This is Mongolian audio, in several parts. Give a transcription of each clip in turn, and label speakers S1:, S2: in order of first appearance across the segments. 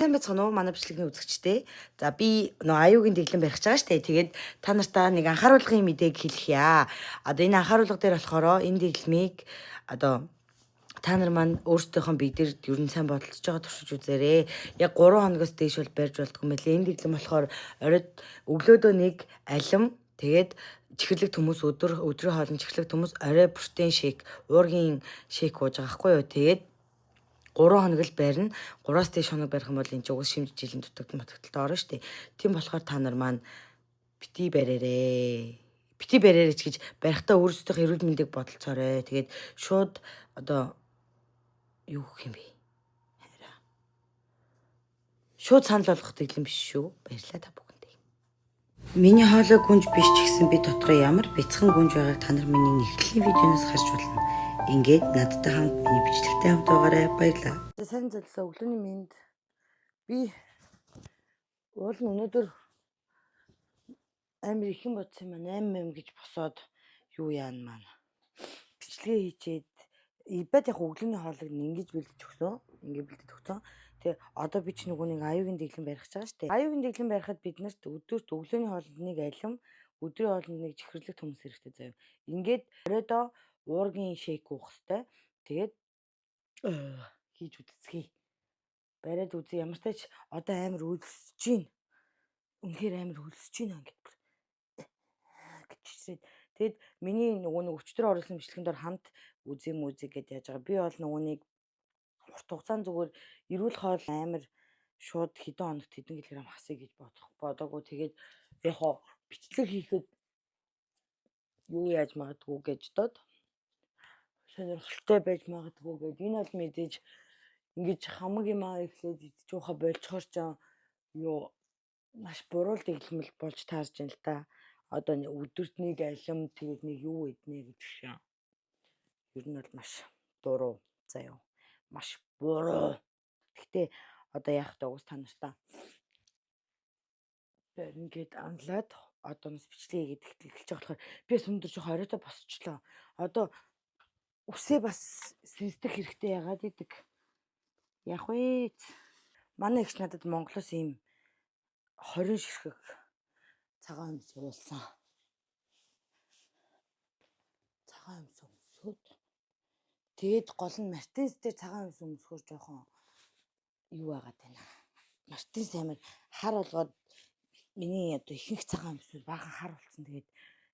S1: Сайн байцгаана уу манай бичлэгийн үзэгчдээ. За би аюугийн дэглэм барих гэж байгаа штэ. Тэгээд та нартаа нэг анхааруулгын мэдээг хэлэхье. Одоо энэ анхааруулга дээр болохоор энэ дэглэмийг одоо та нар маань өөрсдийнхөө бидэрд ер нь сайн бодолцож байгаа туршиж үзээрэй. Яг 3 хоногоос дээш бол барьж болдгоо мөлий. Энэ дэглэм болохоор оройд өглөөдөө нэг алим тэгээд чихэрлэг хүмүүс өдрийн хоолны чихэрлэг хүмүүс орой протеин шейк, уургийн шейк ууж байгаа хгүй юу. Тэгээд 3 хоног л барина. 3-аас дээш хоног барих юм бол энэ ч уус шимж жилийн дутагдaltaй орно шүү дээ. Тийм болохоор та нар маань бити барээрээ. Бити барээрээ ч гэж барихтаа өөрсдийнхөө эрүүл мэндийг бодолцоорой. Тэгээд шууд одоо юу гэх юм бэ? Шууд санал болгох дэглэм биш шүү. Баярлалаа та бүхэндээ. Миний хоолой гүнж биш ч гэсэн би дотроо ямар бяцхан гүнж байгааг та нар миний нэхлийн видеоноос харж болно. Ингээд надтай хамт миний бичлэгтэй хамт байгаарай. Баярлалаа. Сайн залсаа өглөөний мэнд би уул нь өнөөдөр амар ихэн бодсон юм аа 8 гэж босоод юу яана маань бичлэгээ хийчээд ибад яг өглөөний хоолыг ингэж бэлдэж өгсөн. Ингээд бэлдэж өгсөн. Тэгээ одоо би ч нөгөө нэг аюугийн дэглэм барих гэж байгаа шүү дээ. Аюугийн дэглэм барихад бид нарт өдөрт өглөөний хоолнд нэг алим, өдрийн хоолнд нэг чихэрлэг төмс хэрэгтэй заяа. Ингээд оройдоо уургийн шейк уух хэрэгтэй. Тэгээд хийж үзцгээе. Бариад үзье. Ямар ч тач одоо амар өлсөж гин. Үнэхээр амар өлсөж гин ингээд гэчирээд. Тэгэд миний нөгөө нэг өчтөр оруулсан бичлэгэнд дор хамт үзье гэдээ яаж байгаа. Би бол нөгөө нэг урт хугацаанд зүгээр эрүүл хоол амар шууд хэдэн хоногт хэдэн килограмм хасъя гэж бодоогүй. Тэгээд яг хоо бичлэг хийхэд юу яаж магадгүй гэж дод сонирхолтой байж магадгүй гэд энэ бол мэдээж ингэж хамаг юм аа ихлээд идчихвээ болцохоор ч юу маш буруу дэглэмэл болж таарж байна л да. Одоо өдөрт нэг алим тэгээд нэг юу иднэ гэж шиг. Ер нь бол маш буруу заяа. Маш буруу. Гэхдээ одоо яах вэ уус та нартаа. Тэр ингээд амлаад одоо нас бичлэгээ хийгээд эхэлж байгаа болохоор би өндөр жоо оройтой босчлоо. Одоо үсээ бас сэнсдэх хэрэгтэй яагаад идэг. Яах вэ? Манай ихч надад Монголоос ийм 20 ширхэг цагаан юм сурулсан. Цагаан юм өмсөд. Тэгээд гол нь Мартинс дээр цагаан юм өмсөхөр жоохон юу байгаад байна. Мартинс амар хар болгоод миний одоо ихэнх цагаан юмсууд баахан хар болсон. Тэгээд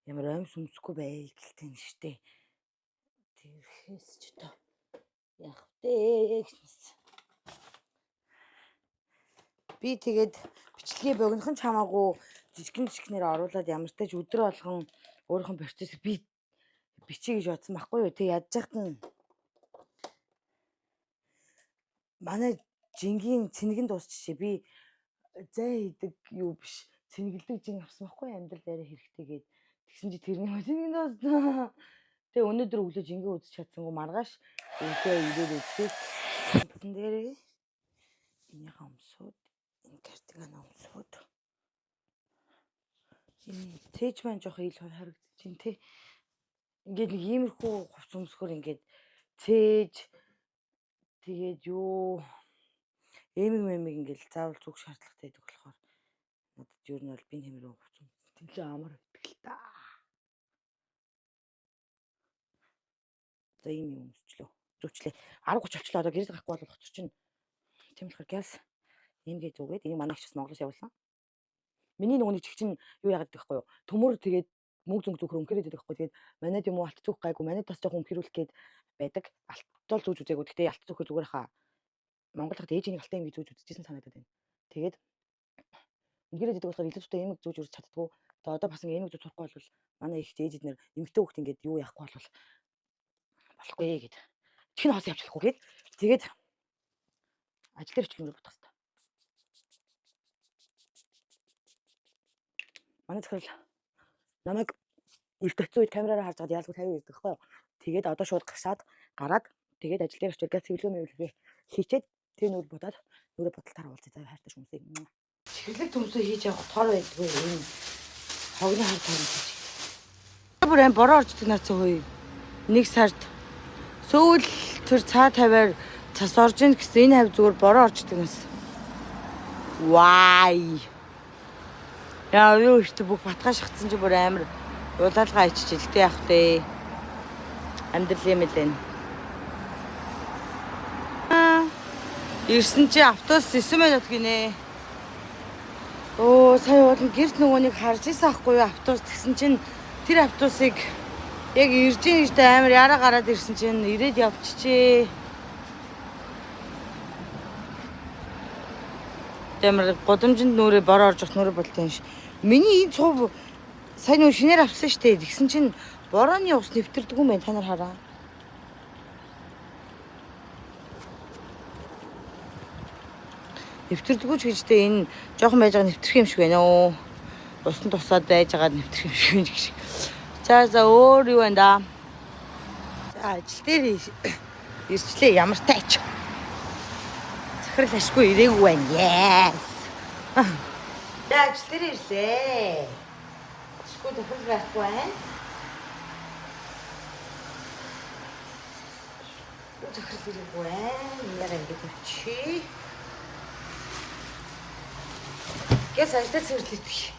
S1: ямар оймс өмсөхгүй бай гэлтэй нь штэ. Тэрхээс ч одоо яах вэ гэснээс. Би тэгээд бичлэгээ богинохон ч хамаагүй жижигнэр оруулаад ямар ч тач өдөр болгон өөрийнхөө процессыг би бичиж гэж бодсон байхгүй юу. Тэг ядж яхад нь манай жингийн цэнэгэн дуусчихжээ. Би зай идэг юу биш цэнгэлдэг жин авсан байхгүй амьдрал арай хэрэгтэйгээд тэгсэн чи тэрний цэнэгэн дуусна. Тэгээ өнөөдөр өглөө жингээ үзэж чадсангүй маргааш өглөө ирээд үзсэн дээрээ энэ хамсууд энэ картиган өмсөд энэ тээж маань жоох ил харагдаж байна те. Ингээд нэг иймэрхүү хувц өмсгөр ингээд цээж тэгээд юу эмэг ингээд заавал зүг шаардлагатай байдаг болохоор надад ер нь бол би нэмэр хувц тэлээ амар байдаг л та. За ийм юм өмсчлөө. Зүгчлээ 10:30 болчлоо. Одоо гэрээс гарахгүй бол хоцор чинь. Тийм болохоор газ ингээд үгээд энэ манай хчс Монголоос явуулсан. Миний нөгөө нэг чих чинь юу яагаад гэхгүй юу? Төмөр тэгээд мөнгө зүг зөвхөр өмхөрөөд байдаг байхгүй. Тэгээд манайд юм уу алт зүг гайгүй. Манайд бас жоохон өмхөрүүлэх гээд байдаг. Алттол зүүж үзээгүй. Гэхдээ алт зүгхөр зүгээр хаа. Монгол хат ээжийн алтай юм гэж зүүж үзчихсэн санагдаад байна. Тэгээд өмхөрөөд байдаг болохоор илүү зүйтэй эмэг зүүж үрж чаддгүй. Тэгээд одоо бас ингэ эмэг зүүж сурахгүй бол манай их ээжид нэр эмэгтэй хүүхд ингээд юу яахгүй бол болохгүй гэд. Чихний хоос явчихлахгүй гээд. Тэгээд ажил дээр очих юм бодох хэрэгтэй. Манай захирал намайг эрт оцсон үед камераараа харж байгаад яалгүй 50 ирдэг байхгүй юу. Тэгээд одоо шууд гараад тэгээд ажил дээр очиж газ цэвэрлэгээ хийчээд тэр нүр бодоод нүрэ бодолтоор уулзъя заяа хайртай хүмүүсээ. Чихэрлэг төмсөө хийж явах тоор байдгүй энэ хогны хар тань хийж. Бүр ам бороо орждаг нацсан хөөе. Нэг сард сүүл тэр цаа тавиар цас орж ийн гэсэн энэ хав зүгээр бороо орждаг нас. Вай. Яа юу ихтэй бүх батган шахацсан чи бүр амар улаалгаа ичиж илтэй явах дээ. Амьдрал юм л энэ. Ирсэн чи автобус 9 минут гинэ. Оо сая бол гэрт нөгөөнийг харж ирсэн ахгүй юу автобус тэгсэн чинь тэр автобусыг яг ирж ийжтэй амар яраа гараад ирсэн чинь ирээд явчихжээ. Тэмэр годомжинд нүрээ бороо орж нүүрээ болтой юм ш. Миний энэ цув сайн уу шинээр авсан штэ. Тэгсэн чинь борооны ус нэвтэрдэг юм байна та нар хараа. Нэвтэрдэггүй ч гэжтэй энэ жоохон байж байгаа нэвтрэх юм шиг байна оо. Усан тусаад байж байгаа нэвтрэх юм шиг байна гэх шиг. За өөр юу байна да? За ажил дээр ирчлээ ямар тайч. Захирал ашгүй ирээгүй байна. Yes. За ажил дээр ирлээ. Ашгүй захирал байхгүй байна. Захирал ирээгүй байна. Яа ингэж тавьчих. Гэс ажил сэрлэгдэх.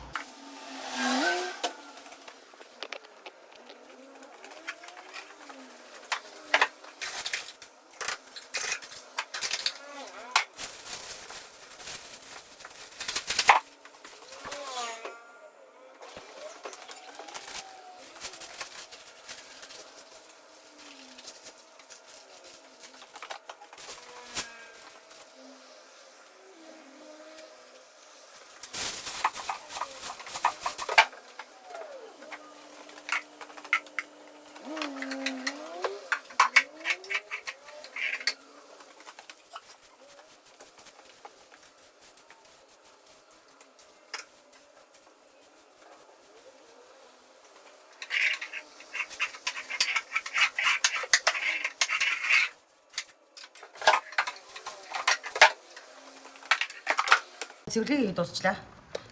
S1: Цэвэрлэгийг дуусчлаа.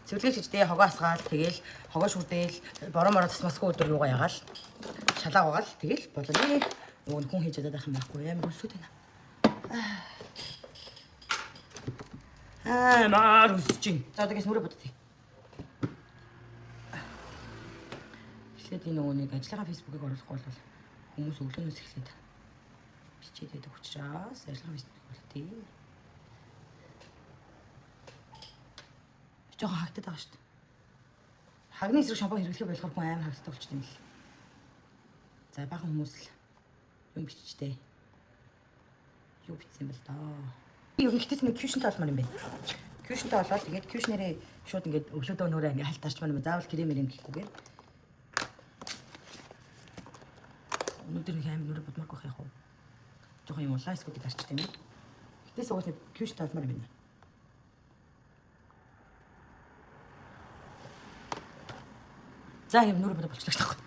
S1: Цэвэрлэг хийждээ хогоо асгаал тэгэл хогоо шүрдээл бороо мороо тасмасгүй өдөр юугаа ягаал шалаа угаал тэгэл болоо. Нөгөө хүн хийж чадаад байх юм байхгүй амар өсөд байна. Маар өсөж чинь. За тэгээс нүрэ боддё. Эхлээд энэ нөгөөнийг ажлынхаа фэйсбүүкийг оруулахгүй бол хүмүүс өглөөнөөс эхлээд бичээд байдаг учраас ажлынхаа фэйсбүүкийг оруултыг. Жоохон хагтаад байгаа шүү дээ. Хагны эсрэг шампунь хэрэглэхээ болохоор хүн амар хагтдаг болчихсон юм л. За бахан хүмүүс л юм биччихтэй. Юу бичсэн бэл даа. Би юу ихтэйс нэг кьюшнтэй олмоор юм байна. Кьюшнтэй олоод тэгээд кьюшнэрээ шууд ингээд өглөөдөө нөрөө ингээд хальт тарчмаар юм. Заавал крем гэхгүйгээр. Өнөөдөр нэг амар нөрөө бодмааргүй байх уу? Жоохон юм улаан эсгүүдийг тарчтай юм. Ихтэйс уус нэг кьюшнтэй олмоор юм байна. За юм нүрэ бодо болчихлоо таахгүй.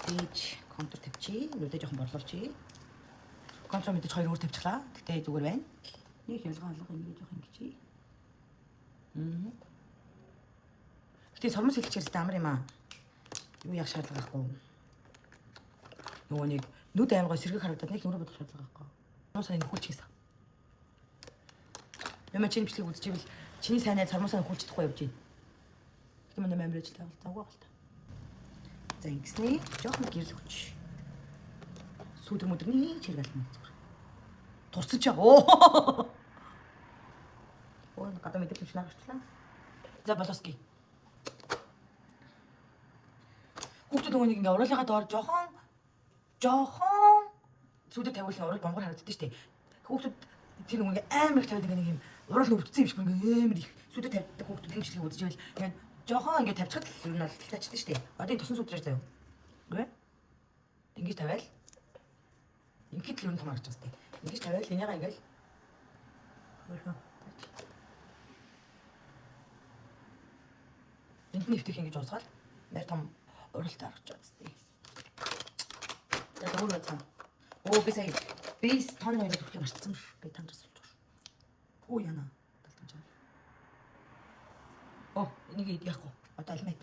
S1: Тэгж контур тавьчих. Нүдээ жоохон борлуулчих. Контур мэдээж хоёр өөр тавьчихлаа. Гэтэ зүгээр байна. Нэг ялгаа алга ингэ жоохон ингэж. Гэтэ сормос хэлчихээс амар юм аа. Юу яах шаардлага байхгүй. Нөгөө нэг нүд амар гоо сэргийг харагдаад нэг нүрэ бодох шаардлага байхгүй. Сормосоо энэ хүлчихсэн. Ямаа чинь бичлэг үзчихвэл чиний сайнаа сормосоо хүлчихдаггүй явж байна. Манай мамир ажилтай бол завгүй бол та. За ингэснэ жоохон гэрэл хүч. Сүүдэр мөдөрний чиргэлэн зүгээр. Турцаж байгаа. Оо гадаа мэдээлэл чинь гарчлаа. За болоски. Хүүхдүүд нөгөө нэг ингээ уруулыгаа доор жоохон сүүдэр тавиулсан урал бомгор харагддаг шүү дээ. Хүүхдүүд тэр нөгөө амар их тавиад нэг юм урал өвдсөн юм шиг ингээ амар их сүүдэр тавьдаг хүүхдүүд юм шиг үзчихвэл ингээ жоохон ингээд тавьчихад л юу нь бол тачдаг шүү дээ. Одоо энэ тусан сүдрээр заяа. Үгүй ээ. Ингэж тавиал. Ингээд л юу нь том харагдаж байгаа шүү дээ. Ингэж тавиал энийгаа ингээд хөрхөө. Энд нэвтэх ингэж уусгаал. Нэр том уралт харагдаж байгаа шүү дээ. За дөрөв цаа. Оо би сая бис тооны хоёрыг өгөх юм арчсан. Би танд асууж. Оо яна. Оо, энийг яахгүй. Одоо алмайд.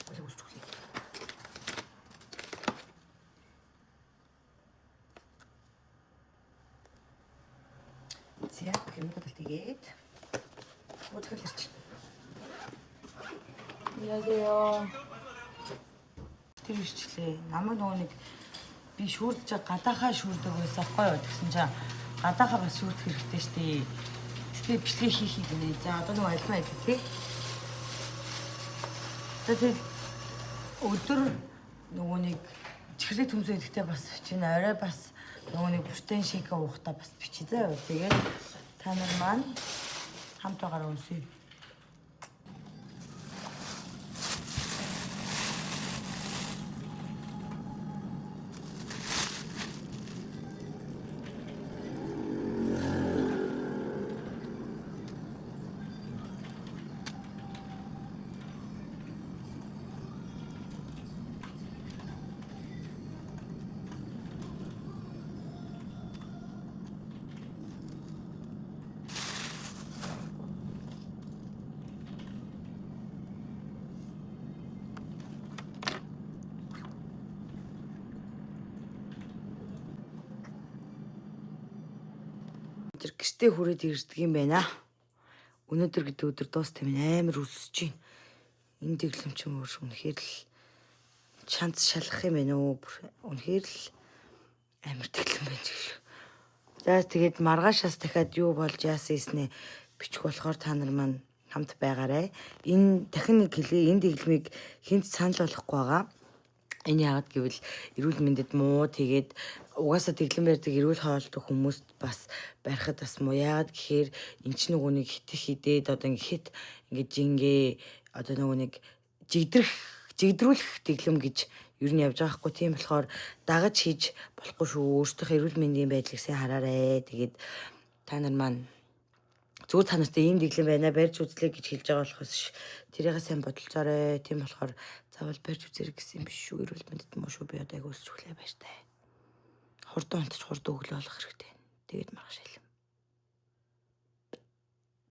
S1: Болоо үсч өглөө. За, хэмээн бодолтгээд 어떻게 됐지? 안녕하세요. Тэр ирчлээ. Намайг нөгөө нэг би шүүрдэж гадаахаа шүүрдэг байсан аахгүй юу? Тэгсэн чинь гадаахаа бас шүүрдэх хэрэгтэй шүү дээ. Тэгээ бичлэг хийхийг гинэ. За одоо нөгөө альмаа хийх тий. Тэгээд өдөр нөгөө нэг чихрээ төмсөө идэхтэй бас чинь орой бас нөгөө нэг бүштэн шиг уухтаа бас бичиж заяа. Тэгээд та нар маань хамт байгаараа унсъя. Гэртээ хүрээд ирдэг юм байна. Өнөөдөр гэдэг өдөр дуустай минь амар өсөж байна. Энэ дэглэм ч юм уу үнэхээр л шанц шалах юм байна уу? Үнэхээр л амар дэглэм байж гэх. За тэгээд маргаашаас дахиад юу болж яасан эснэ бичих болохоор та нар маань хамт байгаарай. Энэ дахин нэг хэлээ энэ дэглэмийг хинт санал болгохгүй байгаа. Энэ яагаад гэвэл эрүүл мэндэд муу тэгээд угаасаа дэглэм барьдаг эрүүл хоолтой хүмүүст бас барихад бас муу. Яагаад гэхээр эн чинь нөгөө нэг хитэх хидээд одоо ингээд жингээ одоо нөгөө нэг жигдрүүлэх дэглэм гэж ер нь явж байгаа хгүй. Тийм болохоор дагаж хийж болохгүй шүү. Өөртөө эрүүл мэндийн байдлыг сайн хараарай. Тэгээд та нар маань зүгээр та нартай ийм дэглэм байна барьж үзлээ гэж хэлж байгаа болохоос тэрийгээ сайн бодолцоорой. Тийм болохоор заавал барьж үзэрэг гэсэн юм биш шүү. Эрүүл мэндэд муу шүү. Би одоо яг өсч өглөө баяртай. Хурдан унтаж хурдан өглөө болох хэрэгтэй. Тэгээд маргааш хэлээ.